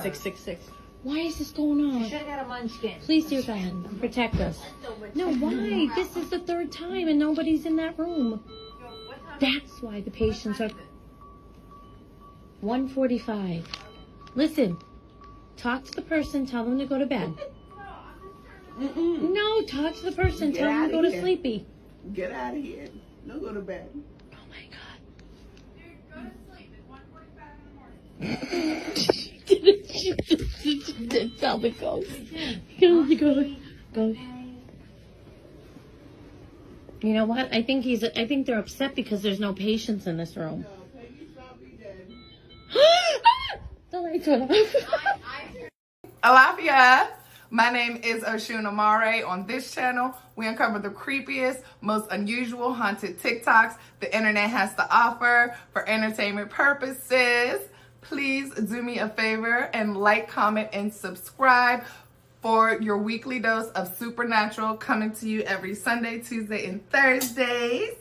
666. Why is this going on? You should have got a munchkin. Please, dear God, protect us. No, why? This is the third time and nobody's in that room. That's why the patients are... 1:45. Listen, talk to the person, tell them to go to bed. No, talk to the person, tell them to go to sleepy. Get out of here. No, go to bed. Oh my God. Dude, go to sleep. It's 1:45 in the morning. Tell the ghost. Go. You know what? I think they're upset because there's no patients in this room. No, Peggy shall be dead. The lights went off. Alafia. My name is Oshun Amare. On this channel, we uncover the creepiest, most unusual haunted TikToks the internet has to offer for entertainment purposes. Please do me a favor and like, comment, and subscribe for your weekly dose of supernatural coming to you every Sunday, Tuesday, and Thursdays.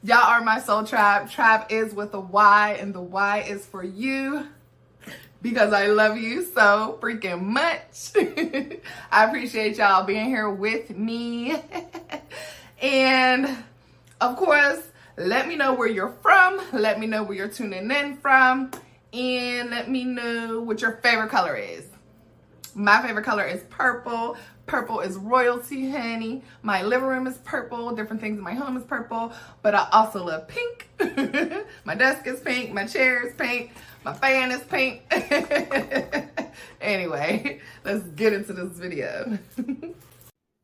Y'all are my soul tribe. Tribe is with a Y, and the Y is for you because I love you so freaking much. I appreciate y'all being here with me. And of course, let me know where you're from. Let me know where you're tuning in from. And let me know what your favorite color is. My favorite color is purple. Purple is royalty, honey. My living room is purple. Different things in my home is purple. But I also love pink. My desk is pink. My chair is pink. My fan is pink. Anyway, let's get into this video.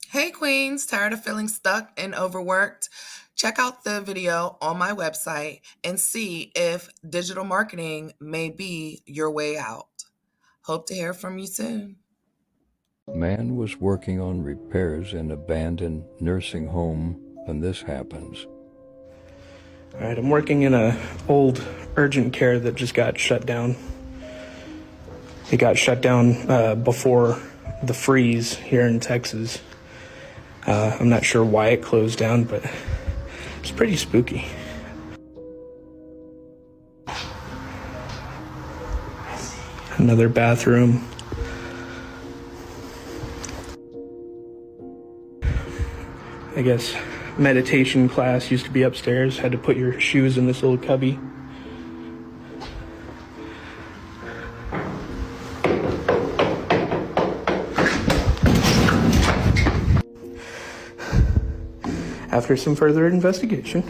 Hey queens, tired of feeling stuck and overworked? Check out the video on my website and see if digital marketing may be your way out. Hope to hear from you soon. A man was working on repairs in an abandoned nursing home when this happens. All right, I'm working in a old urgent care that just got shut down. It got shut down before the freeze here in Texas. I'm not sure why it closed down, but it's pretty spooky. Another bathroom. I guess meditation class used to be upstairs. Had to put your shoes in this little cubby. After some further investigation,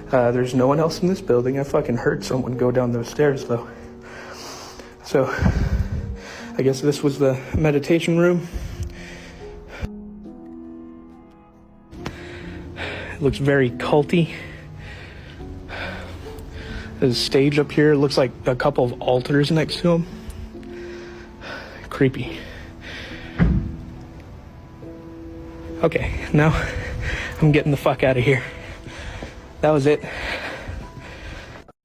there's no one else in this building. I fucking heard someone go down those stairs though. So, I guess this was the meditation room. It looks very culty. There's a stage up here. It looks like a couple of altars next to him. Creepy. Okay, now I'm getting the fuck out of here. That was it.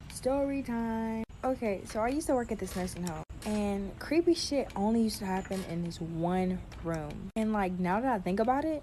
Story time. Okay, so I used to work at this nursing home, and creepy shit only used to happen in this one room. And like, now that I think about it,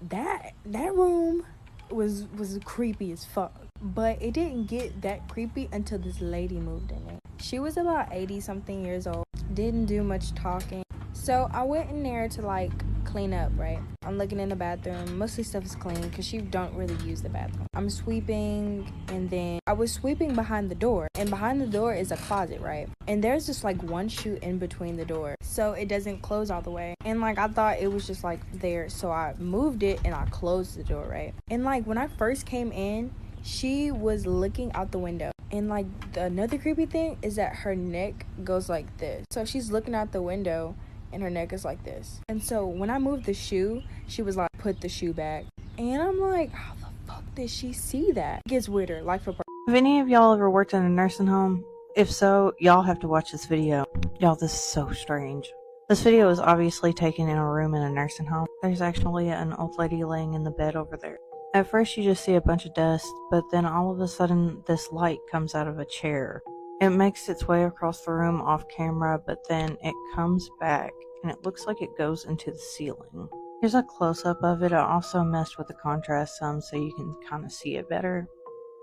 that room was creepy as fuck. But it didn't get that creepy until this lady moved in it. She was about 80 something years old, didn't do much talking. So I went in there to like clean up, right? I'm looking in the bathroom. Mostly stuff is clean because she don't really use the bathroom. I'm sweeping, and then I was sweeping behind the door, and behind the door is a closet, right? And there's just like one shoe in between the door, so it doesn't close all the way. And like, I thought it was just like there, so I moved it and I closed the door, right? And like, when I first came in, she was looking out the window. And like, another creepy thing is that her neck goes like this. So she's looking out the window and her neck is like this. And so when I moved the shoe, she was like, put the shoe back. And I'm like, how the fuck did she see that? It gets weirder, like for... Have any of y'all ever worked in a nursing home? If so, y'all have to watch this video. Y'all, this is so strange. This video is obviously taken in a room in a nursing home. There's actually an old lady laying in the bed over there. At first you just see a bunch of dust, but then all of a sudden this light comes out of a chair. It makes its way across the room off camera, but then it comes back and it looks like it goes into the ceiling. Here's a close-up of it. I also messed with the contrast some so you can kind of see it better.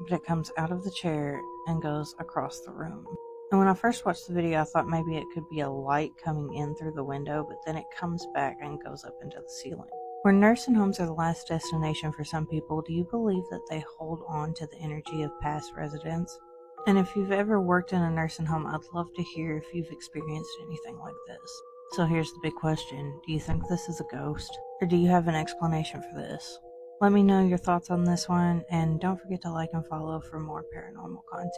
But it comes out of the chair and goes across the room. And when I first watched the video, I thought maybe it could be a light coming in through the window, but then it comes back and goes up into the ceiling. Where nursing homes are the last destination for some people, do you believe that they hold on to the energy of past residents? And if you've ever worked in a nursing home, I'd love to hear if you've experienced anything like this. So here's the big question. Do you think this is a ghost? Or do you have an explanation for this? Let me know your thoughts on this one, and don't forget to like and follow for more paranormal content.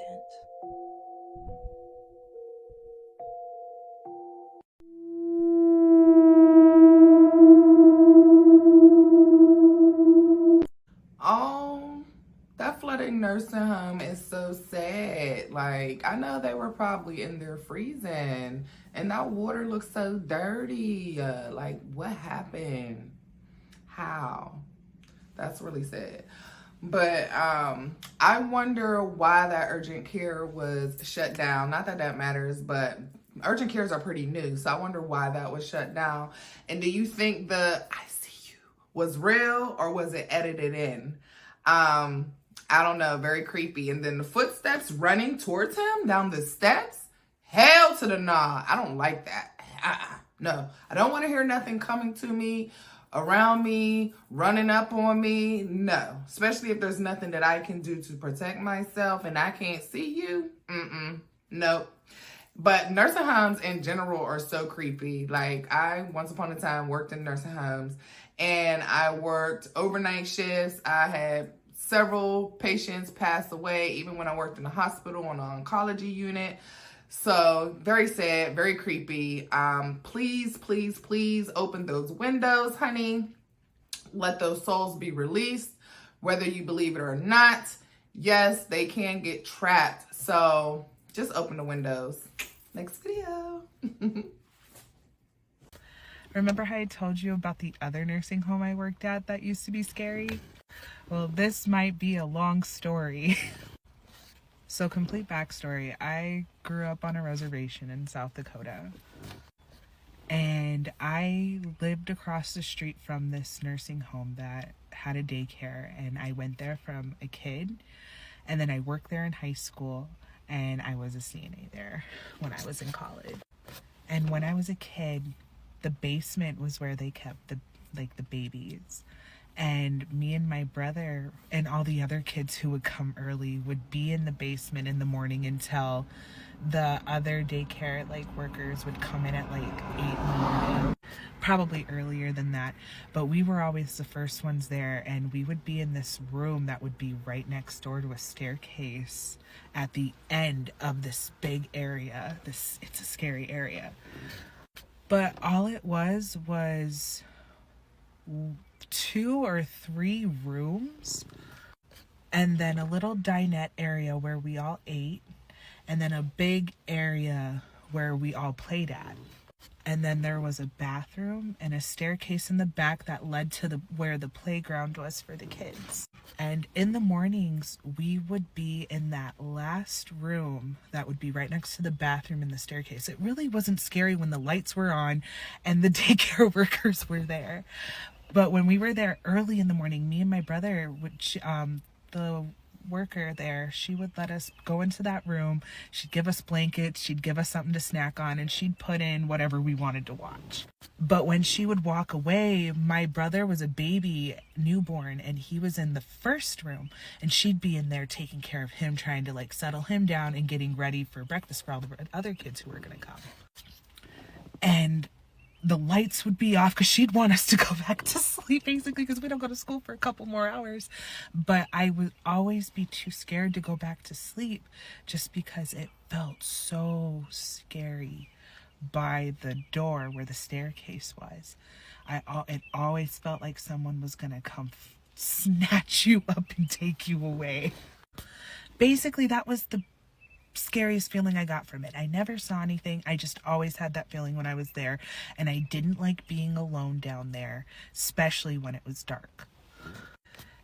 That flooding nursing home is so sad. Like, I know they were probably in there freezing, and that water looks so dirty. Like, what happened? How? That's really sad. But I wonder why that urgent care was shut down. Not that that matters, but urgent cares are pretty new, so I wonder why that was shut down. And do you think the I see you was real, or was it edited in? I don't know, very creepy. And then the footsteps running towards him down the steps, hell to the nah. I don't like that. No, I don't want to hear nothing coming to me, around me, running up on me. No, especially if there's nothing that I can do to protect myself and I can't see you. Nope. But nursing homes in general are so creepy. Like, I once upon a time worked in nursing homes, and I worked overnight shifts. I had several patients pass away, even when I worked in the hospital on an oncology unit. So very sad, very creepy. Please, please, please open those windows, honey. Let those souls be released, whether you believe it or not. Yes, they can get trapped. So just open the windows. Next video. Remember how I told you about the other nursing home I worked at that used to be scary? Well, this might be a long story. So, complete backstory. I grew up on a reservation in South Dakota. And I lived across the street from this nursing home that had a daycare. And I went there from a kid. And then I worked there in high school. And I was a CNA there when I was in college. And when I was a kid, the basement was where they kept the babies. And me and my brother and all the other kids who would come early would be in the basement in the morning until the other daycare workers would come in at 8 in the morning, probably earlier than that. But we were always the first ones there, and we would be in this room that would be right next door to a staircase at the end of this big area. It's a scary area. But all it was 2 or 3 rooms, and then a little dinette area where we all ate, and then a big area where we all played at. And then there was a bathroom and a staircase in the back that led to where the playground was for the kids. And in the mornings, we would be in that last room that would be right next to the bathroom and the staircase. It really wasn't scary when the lights were on and the daycare workers were there. But when we were there early in the morning, me and my brother, the worker there, she would let us go into that room. She'd give us blankets, she'd give us something to snack on, and she'd put in whatever we wanted to watch. But when she would walk away, my brother was a baby, newborn, and he was in the first room, and she'd be in there taking care of him, trying to settle him down and getting ready for breakfast for all the other kids who were going to come. And the lights would be off because she'd want us to go back to sleep, basically, because we don't go to school for a couple more hours. But I would always be too scared to go back to sleep just because it felt so scary by the door where the staircase was. It always felt like someone was going to come snatch you up and take you away. Basically, that was the scariest feeling I got from it. I never saw anything. I just always had that feeling when I was there, and I didn't like being alone down there, especially when it was dark.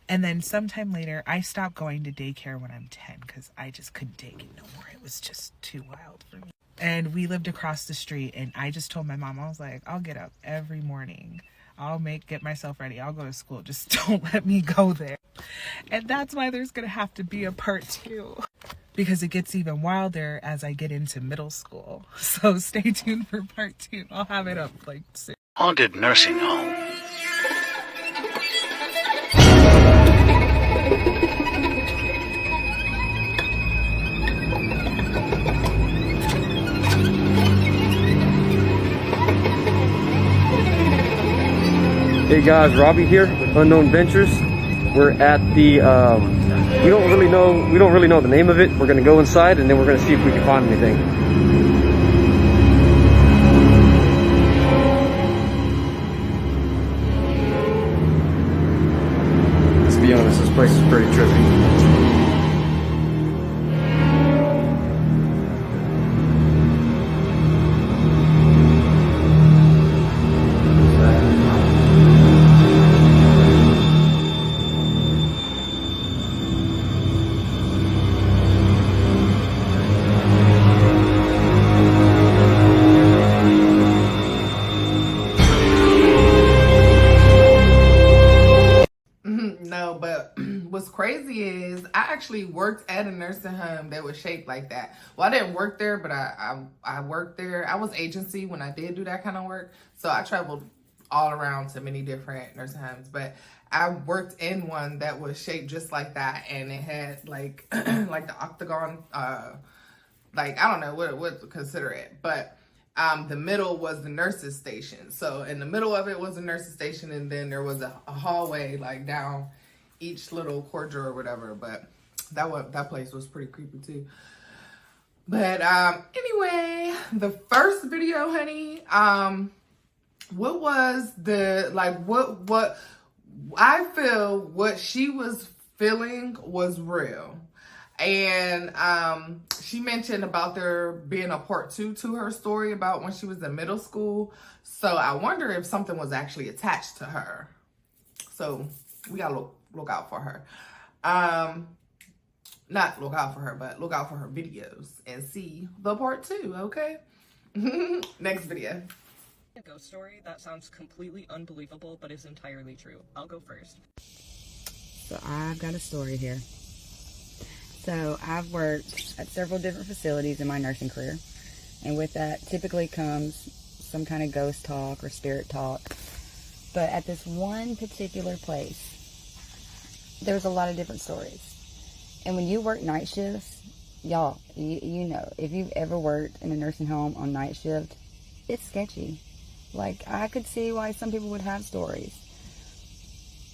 And then sometime later, I stopped going to daycare when I'm 10 because I just couldn't take it no more. It was just too wild for me. And we lived across the street, and I just told my mom, I was like, I'll get up every morning. I'll get myself ready. I'll go to school. Just don't let me go there. And that's why there's going to have to be a part 2. because it gets even wilder as I get into middle school. So stay tuned for part 2. I'll have it up like soon. Haunted nursing home. Hey guys, Robbie here, Unknown Ventures. We're at the we don't really know the name of it. We're gonna go inside and then we're gonna see if we can find anything. Let's be honest, this place is pretty trippy. No, but what's crazy is I actually worked at a nursing home that was shaped like that. Well, I didn't work there, but I worked there. I was agency when I did do that kind of work. So I traveled all around to many different nursing homes, but I worked in one that was shaped just like that. And it had like, like the octagon, like, I don't know what to consider it, but the middle was the nurses station. So in the middle of it was a nurses station, and then there was a hallway like down each little corridor or whatever. But that place was pretty creepy too. But anyway, the first video, honey, what was the, like, what I feel what she was feeling was real. And she mentioned about there being a part 2 to her story about when she was in middle school. So I wonder if something was actually attached to her. So we gotta look out for her. Not look out for her, but look out for her videos and see the part 2, okay? Next video. A ghost story that sounds completely unbelievable, but is entirely true. I'll go first. So I've got a story here. So I've worked at several different facilities in my nursing career, and with that typically comes some kind of ghost talk or spirit talk. But at this one particular place, there was a lot of different stories. And when you work night shifts, y'all, you know, if you've ever worked in a nursing home on night shift, it's sketchy. Like, I could see why some people would have stories.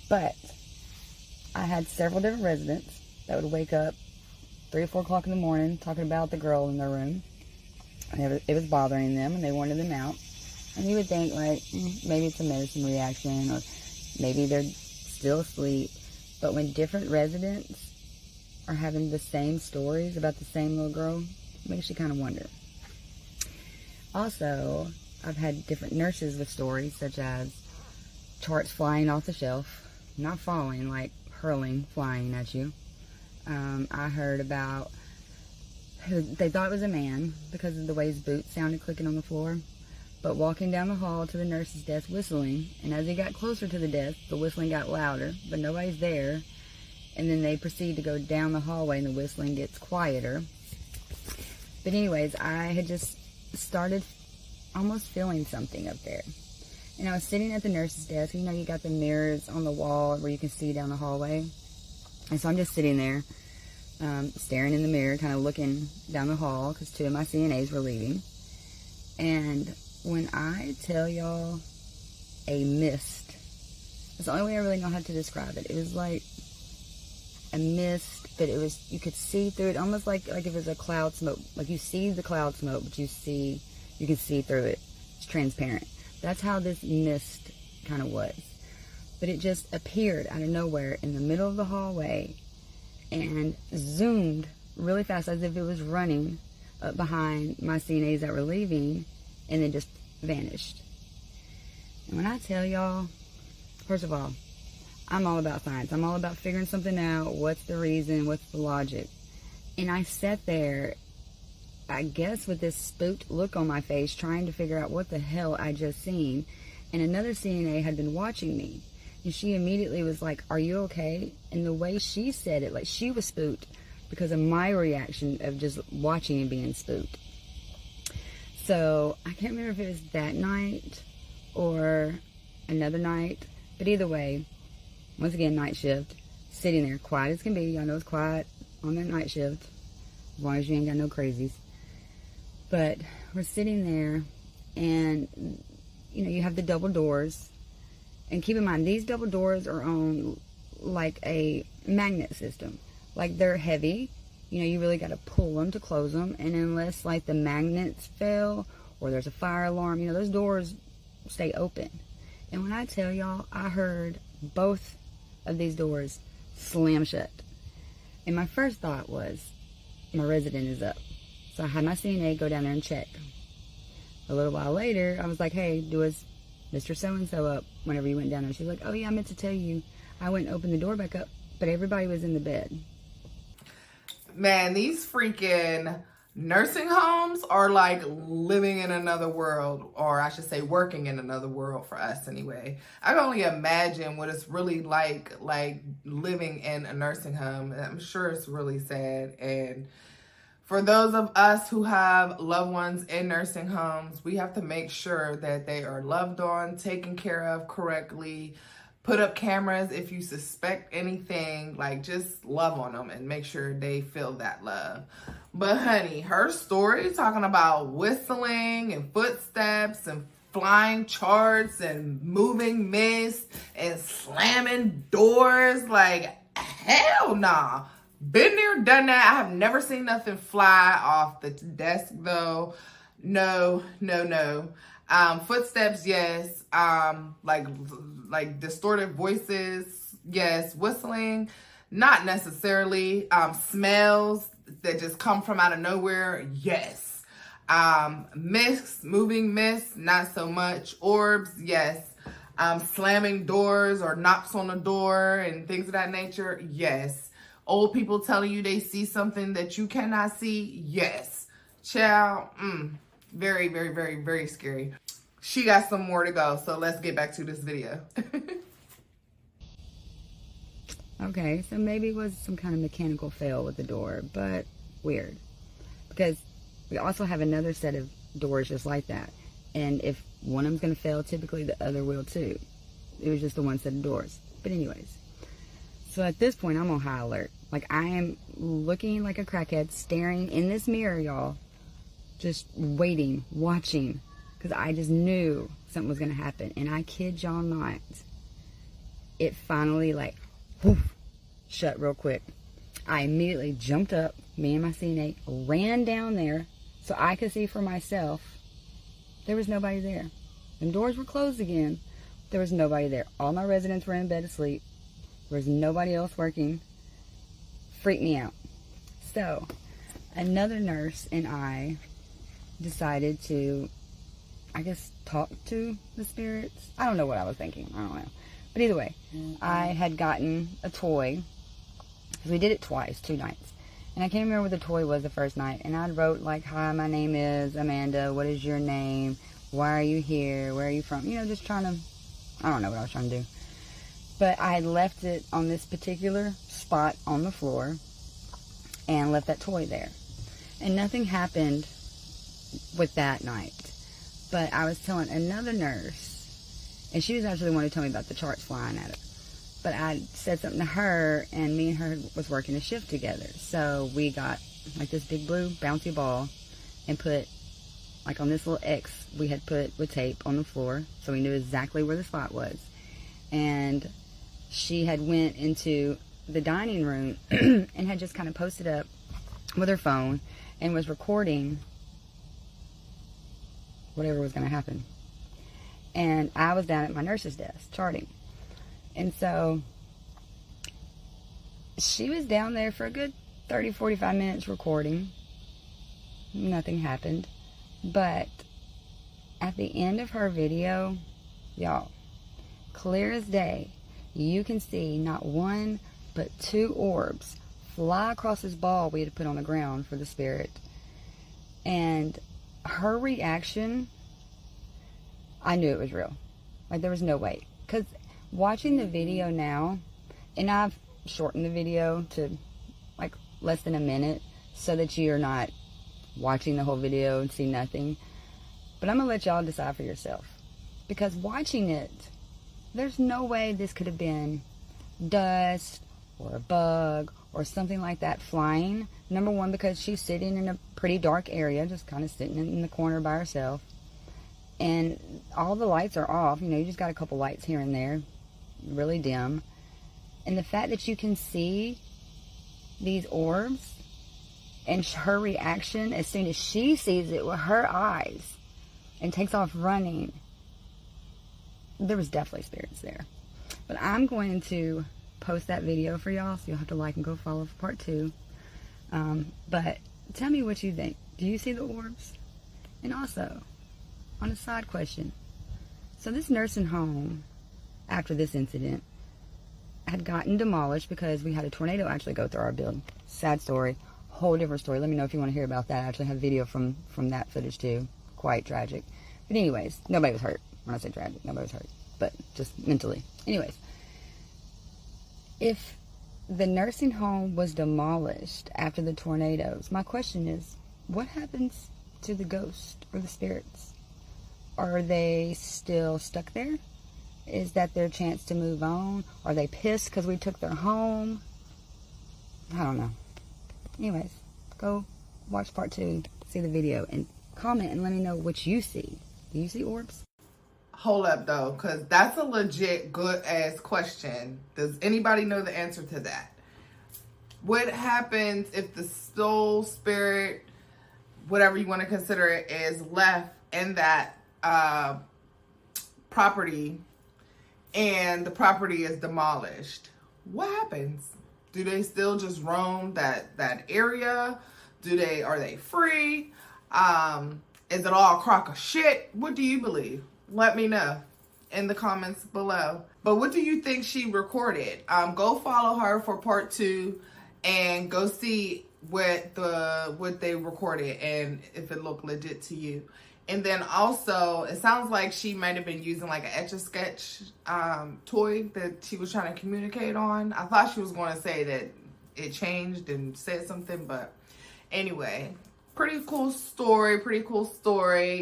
But I had several different residents that would wake up 3 or 4 o'clock in the morning talking about the girl in their room. And it was bothering them, and they wanted them out. And you would think, like, maybe it's a medicine reaction, or maybe they're still asleep. But when different residents are having the same stories about the same little girl, it makes you kind of wonder. Also, I've had different nurses with stories, such as charts flying off the shelf, not falling, like hurling, flying at you. I heard about who they thought it was a man because of the way his boots sounded clicking on the floor, but walking down the hall to the nurse's desk whistling, and as he got closer to the desk, the whistling got louder, but nobody's there, and then they proceed to go down the hallway and the whistling gets quieter. But anyways, I had just started almost feeling something up there. And I was sitting at the nurse's desk. You know, you got the mirrors on the wall where you can see down the hallway. And so I'm just sitting there, staring in the mirror, kind of looking down the hall, because 2 of my CNAs were leaving. And when I tell y'all a mist, it's the only way I really know how to describe it. It was like a mist, but it was, you could see through it, almost like if it was a cloud smoke. Like you see the cloud smoke, but you can see through it. It's transparent. That's how this mist kind of was. But it just appeared out of nowhere in the middle of the hallway and zoomed really fast, as if it was running up behind my CNAs that were leaving, and then just vanished. And when I tell y'all, first of all, I'm all about science. I'm all about figuring something out. What's the reason? What's the logic? And I sat there, I guess with this spooked look on my face, trying to figure out what the hell I just seen. And another CNA had been watching me. And she immediately was like, "Are you okay?" And the way she said it, like she was spooked because of my reaction of just watching and being spooked. So I can't remember if it was that night or another night, but either way, once again, night shift, sitting there, quiet as can be. Y'all know it's quiet on that night shift, as long as you ain't got no crazies. But we're sitting there, and you know, you have the double doors, and keep in mind, these double doors are on like a magnet system. Like, they're heavy, you know, you really got to pull them to close them, and unless like the magnets fail or there's a fire alarm, you know, those doors stay open. And when I tell y'all, I heard both of these doors slam shut, and my first thought was, my resident is up. So I had my CNA go down there and check. A little while later, I was like, hey, was Mr. So-and-so up whenever you went down there? She's like, oh yeah, I meant to tell you, I went and opened the door back up, but everybody was in the bed. Man, these freaking nursing homes are like living in another world, or I should say working in another world for us anyway. I can only imagine what it's really like living in a nursing home. I'm sure it's really sad. And for those of us who have loved ones in nursing homes, we have to make sure that they are loved on, taken care of correctly. Put up cameras if you suspect anything. Like, just love on them and make sure they feel that love. But honey, her story talking about whistling and footsteps and flying charts and moving mist and slamming doors, like, hell nah. Been there, done that. I have never seen nothing fly off the desk though. No. Footsteps, yes. Like distorted voices, yes. Whistling, not necessarily. Smells that just come from out of nowhere, yes. Mist, moving mist, not so much. Orbs, yes. Slamming doors or knocks on the door and things of that nature, yes. Old people telling you they see something that you cannot see, yes. Child, very, very, very, very scary. She got some more to go, so let's get back to this video. Okay, so maybe it was some kind of mechanical fail with the door, but weird. Because we also have another set of doors just like that. And if one of them's going to fail, typically the other will too. It was just the one set of doors. But anyways, so at this point, I'm on high alert. Like, I am looking like a crackhead, staring in this mirror, y'all. Just waiting, watching. Because I just knew something was going to happen. And I kid y'all not. It finally, like, whoof, shut real quick. I immediately jumped up. Me and my CNA ran down there so I could see for myself. There was nobody there. The doors were closed again. There was nobody there. All my residents were in bed asleep. There was nobody else working. Freaked me out. So, another nurse and I decided to, I guess, talk to the spirits. I don't know what I was thinking. I don't know. But either way, I had gotten a toy. Because we did it twice, 2 nights. And I can't remember what the toy was the first night. And I wrote, like, hi, my name is Amanda. What is your name? Why are you here? Where are you from? You know, just trying to, I don't know what I was trying to do. But I had left it on this particular spot on the floor and left that toy there. And nothing happened with that night. But I was telling another nurse, and she was actually the one who told me about the charts flying at it. But I said something to her, and me and her was working a shift together. So we got like this big blue bouncy ball and put, like on this little X we had put with tape on the floor, so we knew exactly where the spot was. And she had went into the dining room and had just kind of posted up with her phone and was recording whatever was going to happen. And I was down at my nurse's desk charting. And so she was down there for a good 30, 45 minutes recording. Nothing happened. But at the end of her video, y'all, clear as day, you can see not one, but 2 orbs fly across this ball we had put on the ground for the spirit. And her reaction, I knew it was real. Like, there was no way. Because watching the video now, and I've shortened the video to like less than a minute so that you're not watching the whole video and see nothing. But I'm gonna let y'all decide for yourself, because watching it, there's no way this could have been dust or a bug or something like that flying. Number one, because she's sitting in a pretty dark area, just kind of sitting in the corner by herself, and all the lights are off. You know, you just got a couple lights here and there, really dim. And the fact that you can see these orbs and her reaction as soon as she sees it with her eyes and takes off running, there was definitely spirits there. But I'm going to post that video for y'all, so you'll have to like and go follow for part 2. But tell me what you think. Do you see the orbs? And also, on a side question, so this nursing home, after this incident, had gotten demolished because we had a tornado actually go through our building. Sad story, whole different story. Let me know if you want to hear about that. I actually have video from that footage too. Quite tragic. But anyways, nobody was hurt. When I say tragic, nobody was hurt, but just mentally. Anyways, if the nursing home was demolished after the tornadoes, my question is, what happens to the ghosts or the spirits? Are they still stuck there? Is that their chance to move on? Are they pissed because we took their home? I don't know. Anyways, go watch part 2, see the video, and comment and let me know what you see. Do you see orbs? Hold up though, because that's a legit good ass question. Does anybody know the answer to that? What happens if the soul, spirit, whatever you want to consider it, is left in that property and the property is demolished? What happens? Do they still just roam that area? Are they free? Is it all a crock of shit? What do you believe? Let me know in the comments below. But what do you think she recorded? Go follow her for part 2 and go see what they recorded and if it looked legit to you. And then also, it sounds like she might have been using like an Etch-a-Sketch toy that she was trying to communicate on. I thought she was going to say that it changed and said something, but anyway, pretty cool story,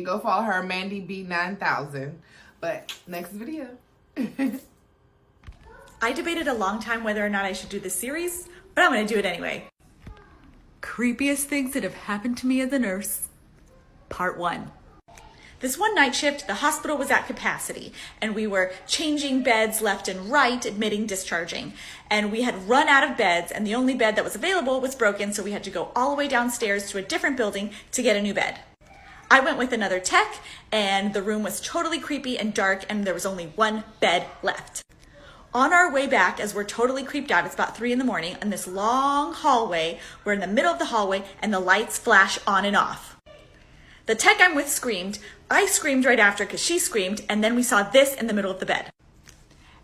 Go follow her, Mandy B9000. But next video. I debated a long time whether or not I should do this series, but I'm going to do it anyway. Creepiest things that have happened to me as a nurse. Part 1. This one night shift, the hospital was at capacity, and we were changing beds left and right, admitting, discharging. And we had run out of beds, and the only bed that was available was broken, so we had to go all the way downstairs to a different building to get a new bed. I went with another tech, and the room was totally creepy and dark, and there was only one bed left. On our way back, as we're totally creeped out, it's about 3 in the morning, in this long hallway, we're in the middle of the hallway, and the lights flash on and off. The tech I'm with screamed, I screamed right after because she screamed, and then we saw this in the middle of the bed.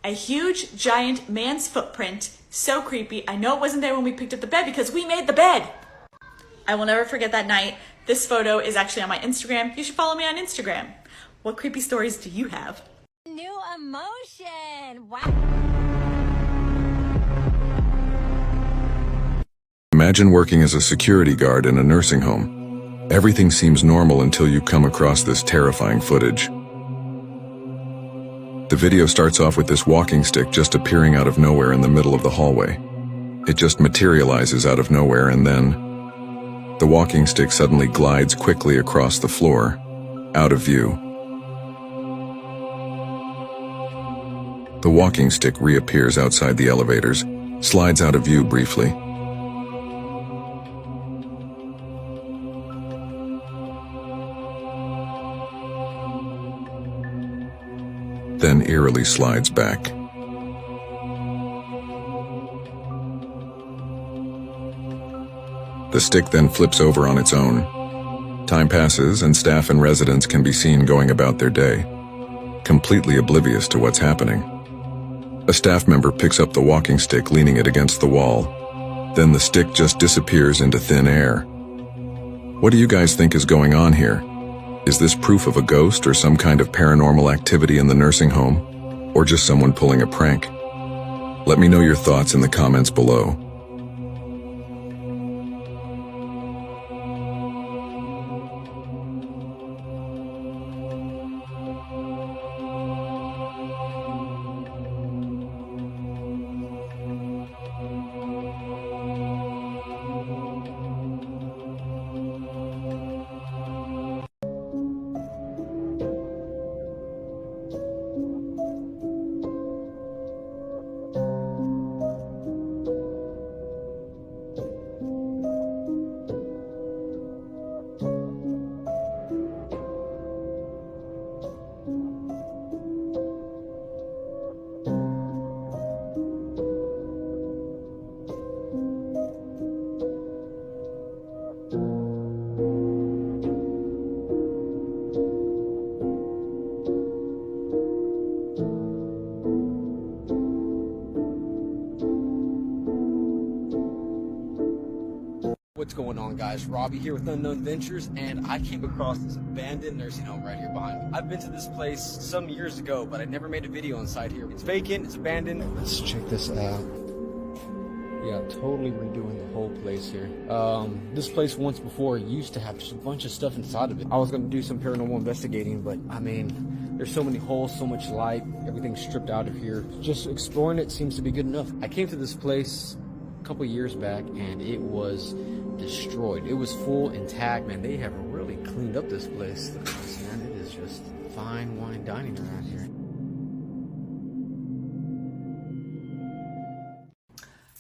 A huge, giant man's footprint, so creepy. I know it wasn't there when we picked up the bed because we made the bed. I will never forget that night. This photo is actually on my Instagram. You should follow me on Instagram. What creepy stories do you have? New emotion, wow. Imagine working as a security guard in a nursing home. Everything seems normal until you come across this terrifying footage. The video starts off with this walking stick just appearing out of nowhere in the middle of the hallway. It just materializes out of nowhere, and then the walking stick suddenly glides quickly across the floor, out of view. The walking stick reappears outside the elevators, slides out of view briefly. Then eerily slides back. The stick then flips over on its own. Time passes and staff and residents can be seen going about their day, completely oblivious to what's happening. A staff member picks up the walking stick, leaning it against the wall. Then the stick just disappears into thin air. What do you guys think is going on here? Is this proof of a ghost or some kind of paranormal activity in the nursing home? Or just someone pulling a prank? Let me know your thoughts in the comments below. What's going on, guys? Robbie here with Unknown Ventures, and I came across this abandoned nursing home right here behind me. I've been to this place some years ago, but I never made a video inside here. It's vacant, it's abandoned. Let's check this out. Yeah, totally redoing the whole place here. This place once before used to have just a bunch of stuff inside of it. I was gonna do some paranormal investigating, but I mean, there's so many holes, so much light, everything's stripped out of here. Just exploring it seems to be good enough. I came to this place a couple years back and it was destroyed. It was full intact. Man, they have really cleaned up this place. Man, it is just fine wine dining around here.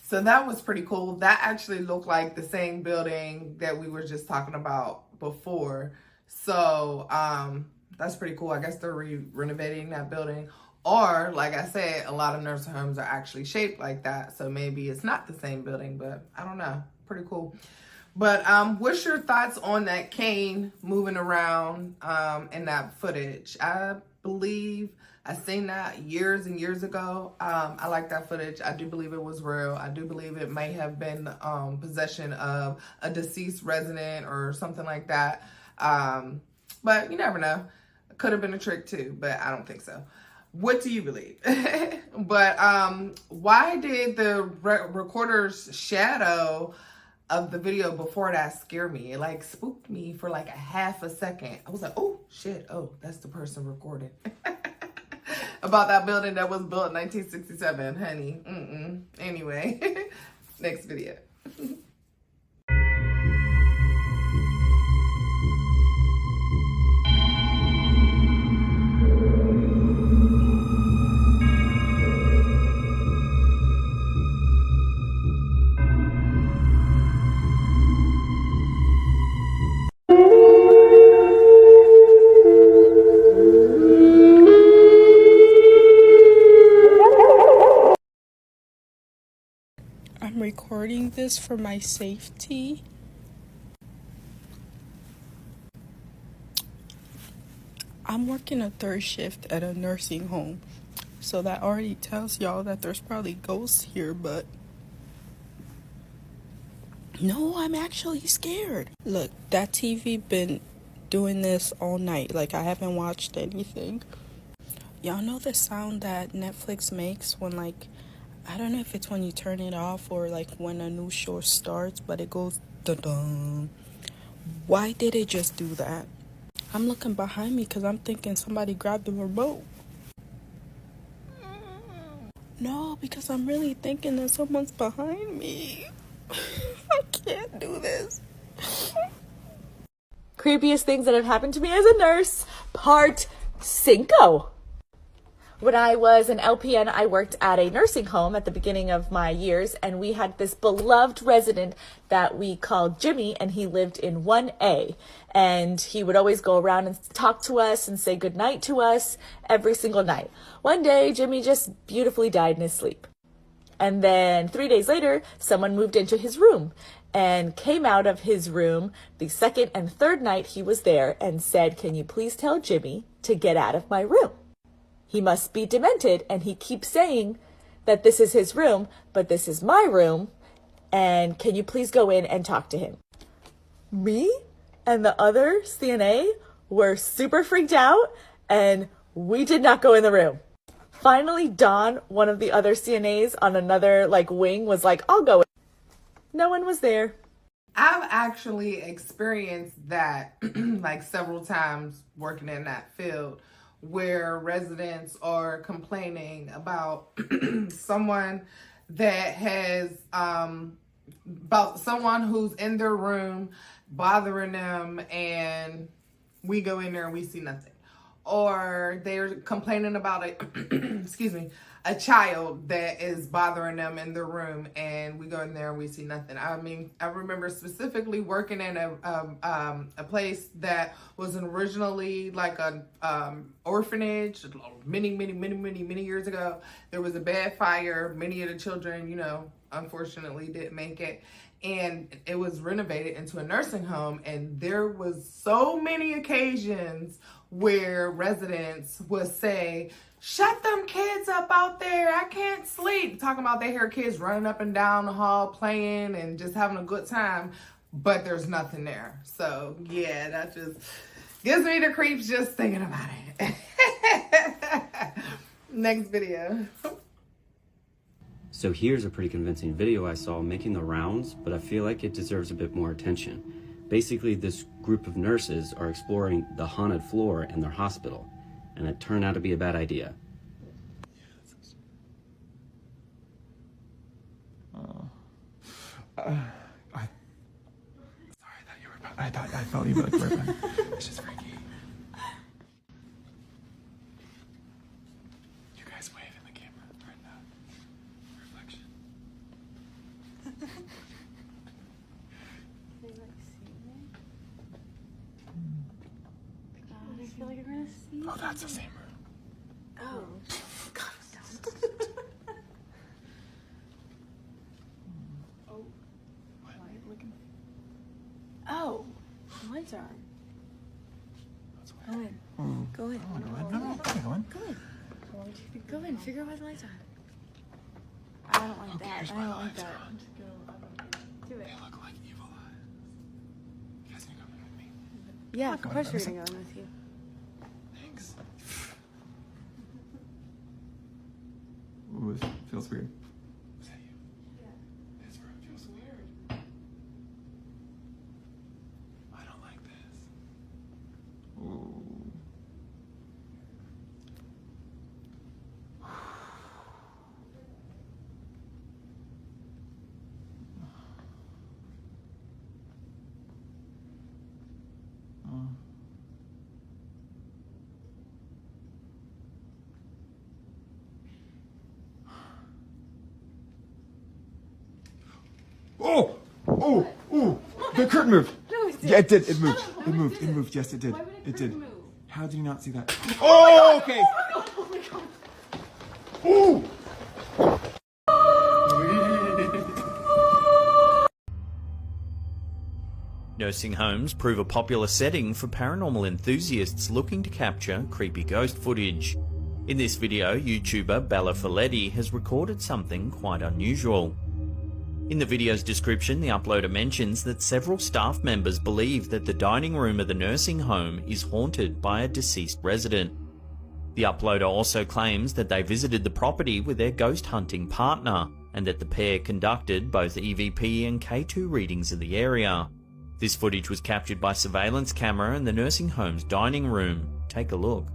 So that was pretty cool. That actually looked like the same building that we were just talking about before. So that's pretty cool. I guess they're renovating that building. Or, like I said, a lot of nursing homes are actually shaped like that. So maybe it's not the same building, but I don't know. Pretty cool. But what's your thoughts on that cane moving around in that footage? I believe I seen that years and years ago. I like that footage. I do believe it was real. I do believe it may have been possession of a deceased resident or something like that. But you never know. It could have been a trick too, but I don't think so. What do you believe? But why did the recorder's shadow of the video before that scare me? It like spooked me for like a half a second. I was like, oh shit, oh, that's the person recording. About that building that was built in 1967, honey. Anyway, next video. I'm recording this for my safety. I'm working a third shift at a nursing home, so that already tells y'all that there's probably ghosts here, but no, I'm actually scared. Look, that TV been doing this all night. Like, I haven't watched anything. Y'all know the sound that Netflix makes when, like, I don't know if it's when you turn it off or like when a new show starts, but it goes dun-dun. Why did it just do that? I'm looking behind me because I'm thinking somebody grabbed the remote. No, because I'm really thinking that someone's behind me. I can't do this. Creepiest things that have happened to me as a nurse, part 5. When I was an LPN, I worked at a nursing home at the beginning of my years, and we had this beloved resident that we called Jimmy, and he lived in 1A. And he would always go around and talk to us and say goodnight to us every single night. One day, Jimmy just beautifully died in his sleep. And then 3 days later, someone moved into his room and came out of his room the second and third night he was there and said, "Can you please tell Jimmy to get out of my room? He must be demented, and he keeps saying that this is his room, but this is my room, and can you please go in and talk to him?" Me and the other CNA were super freaked out, and we did not go in the room. Finally, Dawn, one of the other CNAs on another wing, was like, "I'll go in." No one was there. I've actually experienced that several times working in that field, where residents are complaining about someone that has about someone who's in their room bothering them, and we go in there and we see nothing. Or they're complaining about a child that is bothering them in their room, and we go in there and we see nothing. I mean, I remember specifically working in a place that was originally like an orphanage many years ago. There was a bad fire. Many of the children, unfortunately didn't make it. And it was renovated into a nursing home, and there was so many occasions where residents would say, "Shut them kids up out there, I can't sleep." Talking about they hear kids running up and down the hall playing and just having a good time. but there's nothing there. So yeah, that just gives me the creeps just thinking about it. Next video. So here's a pretty convincing video I saw making the rounds, but I feel like it deserves a bit more attention. Basically, this group of nurses are exploring the haunted floor in their hospital, and it turned out to be a bad idea. I thought you were like right back. It's just freaky. You guys wave in the camera right now. Reflection. I feel like you're gonna see. Oh, that's the same room. Oh. Oh, lights are on. Go in. Go in. Go in. Go in. Go in. Figure out why the lights are on. I don't like that. I don't like that. Do it. They look like evil eyes. You guys need to come in with me. Yeah, of course we're gonna go in with you. Thanks. Ooh, this feels weird. Is that you? Yeah. This room feels weird. I don't like this. Ooh. Oh! Oh! Oh! The curtain moved! No, it did. Yeah, it did. It moved. It moved. It moved. Yes, it did. It did. How did you not see that? Oh, okay! Oh my god. Ooh! Nursing homes prove a popular setting for paranormal enthusiasts looking to capture creepy ghost footage. In this video, YouTuber Bella Folletti has recorded something quite unusual. In the video's description, the uploader mentions that several staff members believe that the dining room of the nursing home is haunted by a deceased resident. The uploader also claims that they visited the property with their ghost hunting partner, and that the pair conducted both EVP and K2 readings of the area. This footage was captured by surveillance camera in the nursing home's dining room. Take a look.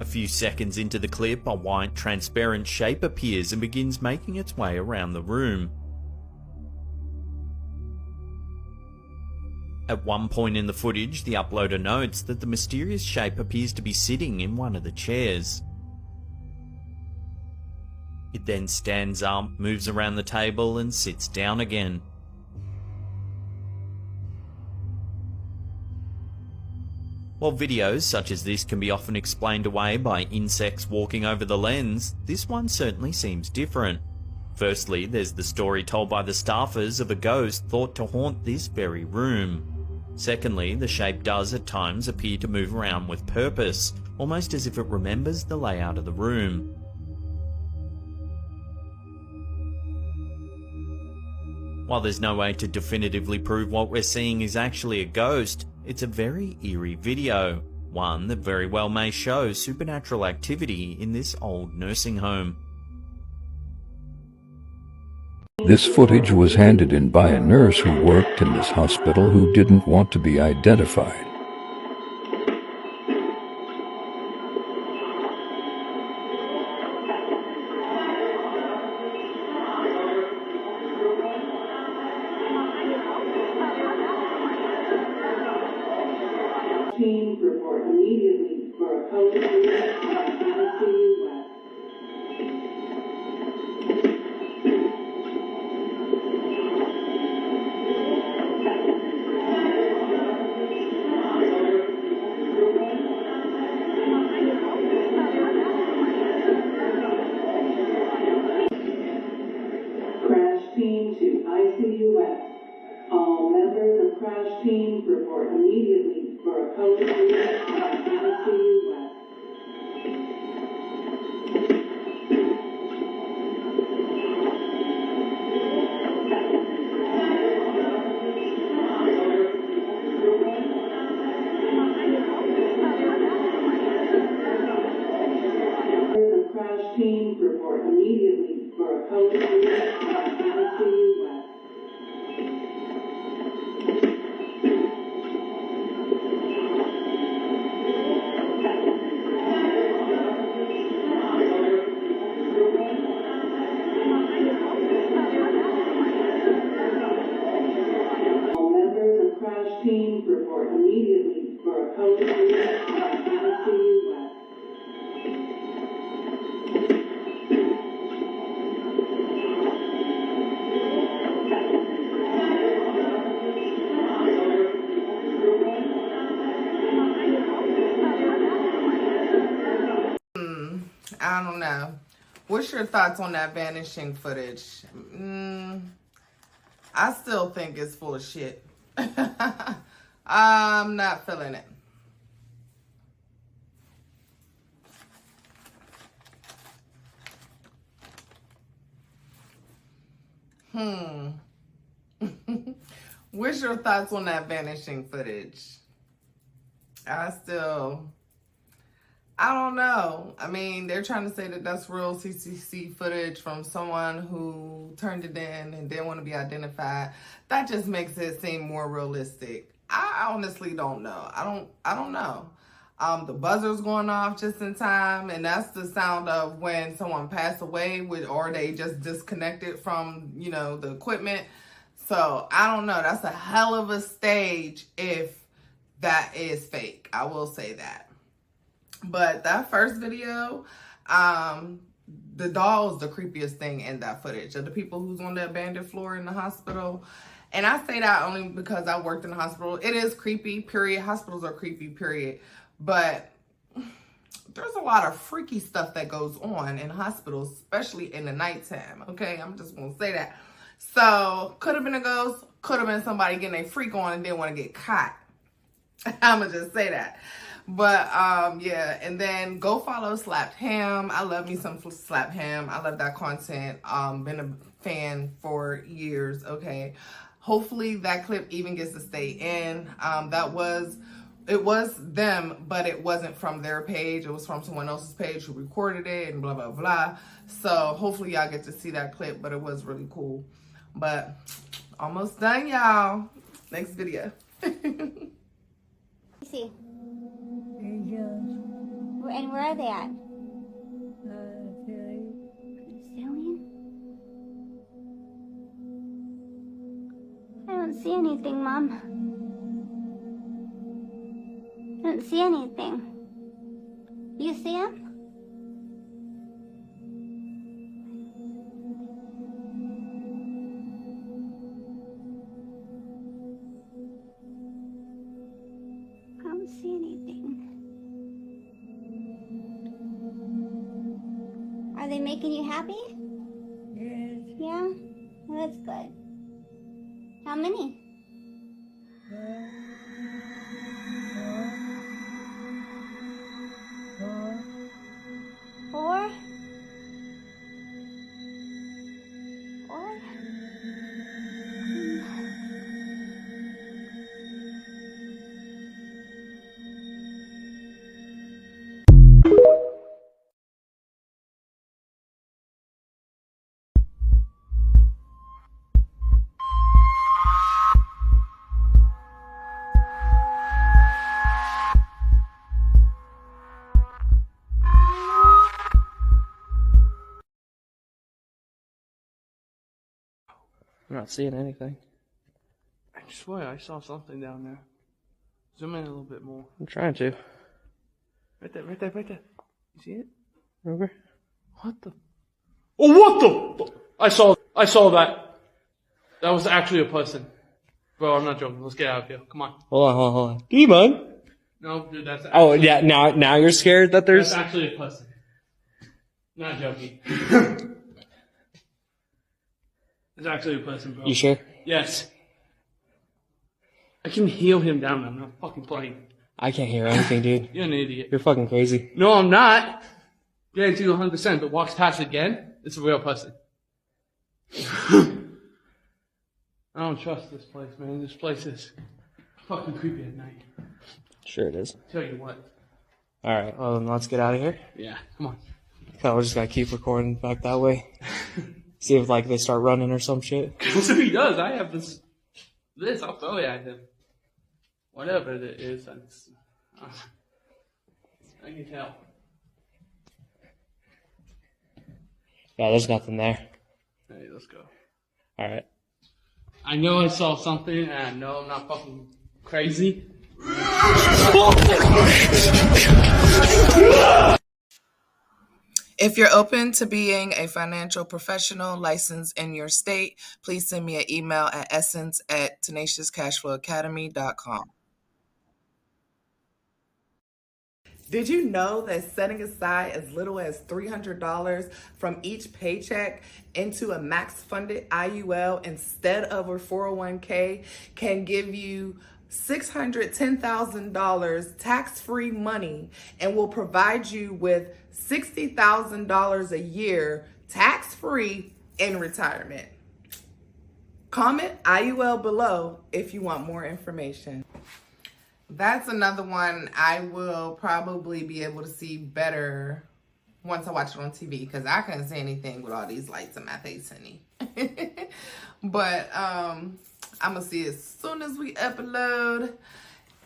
A few seconds into the clip, a white, transparent shape appears and begins making its way around the room. At one point in the footage, the uploader notes that the mysterious shape appears to be sitting in one of the chairs. It then stands up, moves around the table, and sits down again. While videos such as this can be often explained away by insects walking over the lens, this one certainly seems different. Firstly, there's the story told by the staffers of a ghost thought to haunt this very room. Secondly, the shape does at times appear to move around with purpose, almost as if it remembers the layout of the room. While there's no way to definitively prove what we're seeing is actually a ghost, it's a very eerie video, one that very well may show supernatural activity in this old nursing home. This footage was handed in by a nurse who worked in this hospital who didn't want to be identified. Team report immediately for a code ICU West. Crash team to ICU West. All members of crash team report immediately for a code ICU West. ICU West. All members of crash team report immediately for a code ICU West. I don't know. What's your thoughts on that vanishing footage? I still think it's full of shit. I'm not feeling it. What's your thoughts on that vanishing footage? I don't know. I mean, they're trying to say that that's real CCC footage from someone who turned it in and didn't want to be identified. That just makes it seem more realistic. I honestly don't know. I don't know. The buzzer's going off just in time, and that's the sound of when someone passed away or they just disconnected from, the equipment. So I don't know. That's a hell of a stage if that is fake. I will say that. But that first video, the doll is the creepiest thing in that footage of the people who's on the abandoned floor in the hospital. And I say that only because I worked in the hospital. It is creepy, period. Hospitals are creepy, period. But there's a lot of freaky stuff that goes on in hospitals, especially in the nighttime, okay? I'm just going to say that. So, could have been a ghost, could have been somebody getting a freak on and didn't want to get caught. I'm going to just say that. But, yeah, and then go follow Slapped Ham. I love me some Slapped Ham. I love that content. Been a fan for years, okay? Hopefully that clip even gets to stay in. It was them, but it wasn't from their page. It was from someone else's page who recorded it and blah, blah, blah. So hopefully y'all get to see that clip, but it was really cool. But almost done, y'all. Next video. See. And where are they at? Ceiling? I don't see anything, Mom. I don't see anything. You see him? I don't see anything. Are they making you happy? Yes. Yeah? Well, that's good. How many? Four? Four? I'm not seeing anything. I swear I saw something down there. Zoom in a little bit more. I'm trying to. Right there, right there, right there. You see it? Over. What the? Oh, what the? I saw that. That was actually a person. Bro, I'm not joking. Let's get out of here. Come on. Hold on. Demon? No, dude, that's actually, Oh, yeah, now you're scared that there's... That's actually a person. Not joking. It's actually a person, bro. You sure? Yes. I can heal him down now. I'm not fucking playing. I can't hear anything, dude. You're an idiot. You're fucking crazy. No, I'm not. Guarantee you 100%, but walks past again, it's a real person. I don't trust this place, man. This place is fucking creepy at night. Sure it is. Tell you what. Alright, well then let's get out of here. Yeah, come on. Okay, we're just gotta keep recording back that way. See if like they start running or some shit. If he does, I have this, I'll throw it at him. Whatever it is, I need help. Yeah, there's nothing there. Hey, let's go. Alright. I know I saw something, and I know I'm not fucking crazy. If you're open to being a financial professional licensed in your state, please send me an email at essence@tenaciouscashflowacademy.com. Did you know that setting aside as little as $300 from each paycheck into a max-funded IUL instead of a 401k can give you $610,000 tax-free money and will provide you with $60,000 a year tax-free in retirement? Comment IUL below if you want more information. That's another one I will probably be able to see better once I watch it on TV, because I couldn't see anything with all these lights in my face, honey. But I'm going to see it as soon as we upload,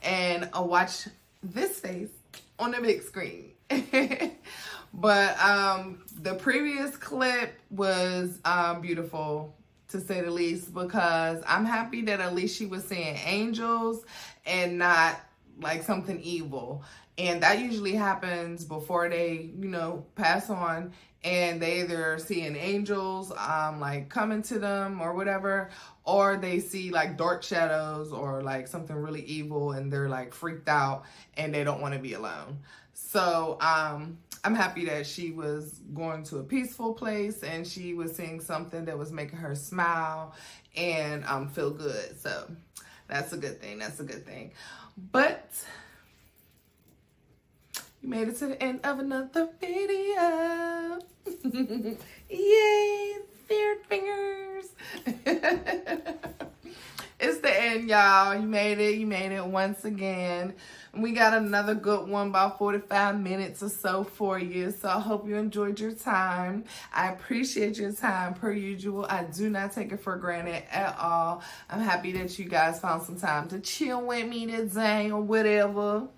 and I'll watch this face on the big screen. But the previous clip was beautiful, to say the least, because I'm happy that at least she was seeing angels and not like something evil. And that usually happens before they, pass on, and they either seeing angels like coming to them or whatever, or they see like dark shadows or like something really evil and they're like freaked out and they don't want to be alone. So I'm happy that she was going to a peaceful place and she was seeing something that was making her smile and feel good. So that's a good thing. That's a good thing. But you made it to the end of another video. Yay, spirit fingers. It's the end, y'all. You made it. You made it once again. We got another good one, about 45 minutes or so for you. So I hope you enjoyed your time. I appreciate your time per usual. I do not take it for granted at all. I'm happy that you guys found some time to chill with me today or whatever.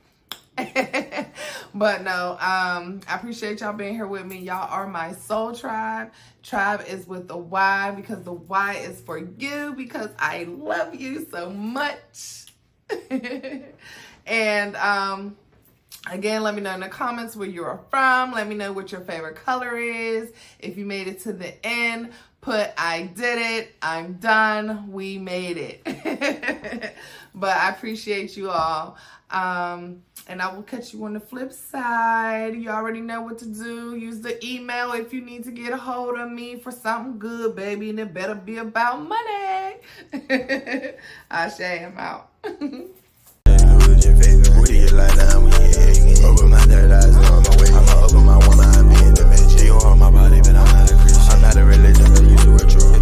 But no, I appreciate y'all being here with me. Y'all are my soul tribe. Tribe is with the Y, because the Y is for you, because I love you so much. And again, let me know in the comments where you are from. Let me know what your favorite color is. If you made it to the end, put I did it, I'm done, we made it. But I appreciate you all. And I will catch you on the flip side. You already know what to do. Use the email if you need to get a hold of me for something good, baby. And it better be about money. Ashe, I'm out. Open my third eyes, on my way. I'ma open my one eye, be in the bitch. You on my body, but I'm not a Christian. I'm not a religion, but you do it true.